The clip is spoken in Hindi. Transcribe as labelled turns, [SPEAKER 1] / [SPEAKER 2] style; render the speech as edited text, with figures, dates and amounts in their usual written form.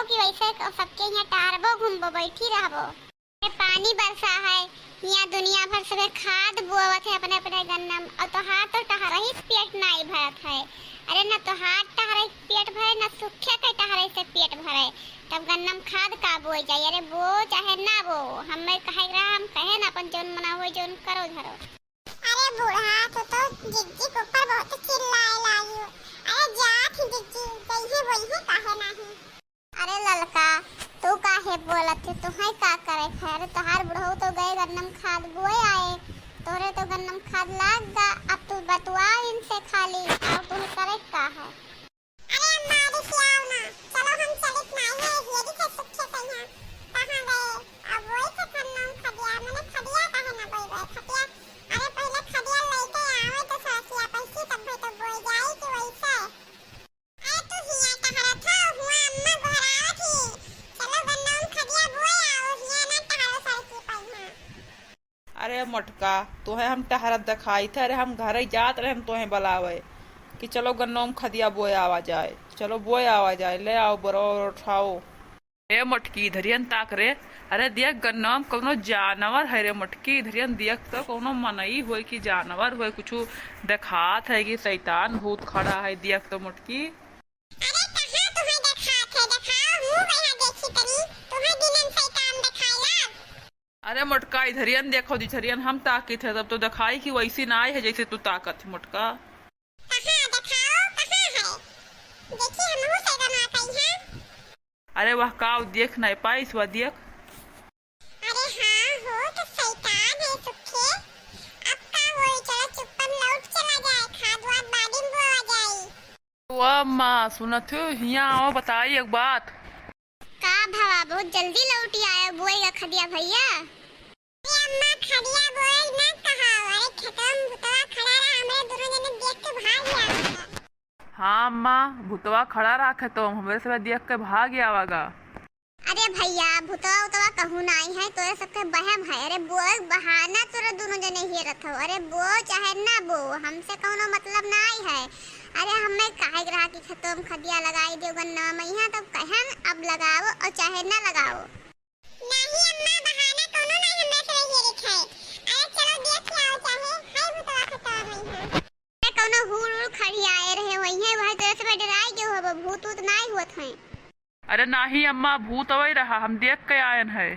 [SPEAKER 1] कि वैसे सबके यहाँ टहरबो घूमबो बैठी रहबो। पानी बरसा है यहाँ दुनिया भर से खाद बोवत है अपने अपने गन्ना में, और तोहार तो टहरही से पेट नहीं भरत है। अरे न तोहार टहरही पेट भरे न सूखे के टहरही से पेट भरे, तब गन्ना में खाद का बोई जाए। अरे बो चाहे ना बो, हमें कहे रहा हम कहे ना अपन जोन मना हो जोन करो धरो। अरे बूढ़ा तो जिज्जी के ऊपर बहुत चिल्लाए लागी। अरे जात ही जिज्जी कहिए वही काहे नहीं। अरे ललका तू काहे बोलत है, तुम्हें का करे खैर। तोहार बुढ़ऊ तो गए गन्नम खाद बोए आए, तोरे तो गन्नम खाद लाग गा। अब तू बतवा इनसे खाली और तू करे का है। अरे अम्मा दिखाओ ना, चलो हम चलित नहीं है ये दिखे सुखे कहिया कहां गए। अब वही से गन्नम खदिया मैंने खदिया काहे ना बोई गए खदिया। अरे पहले खदिया लेके आवे तो सोचिया पैसे तब तो बोई जाए कि वैसे। अरे तू हिया टहरा था हुआ अम्मा घरा थी, चलो गन्नम खदिया बोए आओ हिया ना टहरा सर की पहिया।
[SPEAKER 2] अरे मोटका तोहे हम टहरत दिखाई थे। अरे हम घर जात रहे हम तोहे बुलावे कि चलो गन्नों खदिया बोए आवा जाए। चलो बोए आवा जाए, ले आओ बरो उठाओ। ए मोटकी धरियन ताक रे। अरे देख गन्नम कोनो जानवर है रे मोटकी। धरियन देख तो कोनो मनई होए कि जानवर होए, कुछ देखात है कि शैतान भूत खड़ा है। देख तो मोटकी।
[SPEAKER 1] अरे कहां तुम्हें देखात है, दिखाओ मुंह कहां देखी तनी तुम्हें दिनन शैतान दिखाइला।
[SPEAKER 2] अरे मोटका इधरियन देखो जिधरियन हम ताकित है तब तो दिखाई कि वैसी ना आई है जैसे तू ताकत है मोटका।
[SPEAKER 1] कहां दिखाओ कहां है, देखिए हम मुंह से बना कई है।
[SPEAKER 2] अरे वह काव देख नहीं पाइस वह देख।
[SPEAKER 1] अरे हाँ हो तो शैतान है सुखे। अब का होई चलो चुप्पन लौट चला जाए, खाद वाद बाड़ी में बोआ जाए।
[SPEAKER 2] वाह माँ सुनत हो हिया आओ बताई एक बात।
[SPEAKER 1] का भावा बहुत जल्दी लौटी आया बोएगा खदिया भैया। अरे अम्मा खदिया बोए ना कहा। अरे खत्म भुतवा खड़ा रहा हमरे दोनों जने देख के भाग गया।
[SPEAKER 2] हाँ माँ भूतवा खड़ा रखे तो हमारे से देख के भाग गया आवागा।
[SPEAKER 1] अरे भैया भूतवा उतवा कहूँ नहीं है, तोरे सबके बहम है। अरे बोए बहाना तोरे दोनों जने हेरत हो। अरे बो चाहे ना बो हमसे कोनो मतलब नहीं है। अरे हमें काहे ग्रह की खतम खदिया लगाई दे गन्ना में यहाँ तब कहन अब लगाओ और चाहे ना लगाओ। नहीं अम्मा बहाना कोनो नहीं हमरे से हेरत है। अरे चलो देख के आओ चाहे है भूतवा खतम नहीं है। अरे कोनो हुल खड़ी आए रहे वही है, वह तेरे से डराई के हो भूत नहीं होत है।
[SPEAKER 2] अरे नाही अम्मा भूत अवै रहा हम देख के आयन है।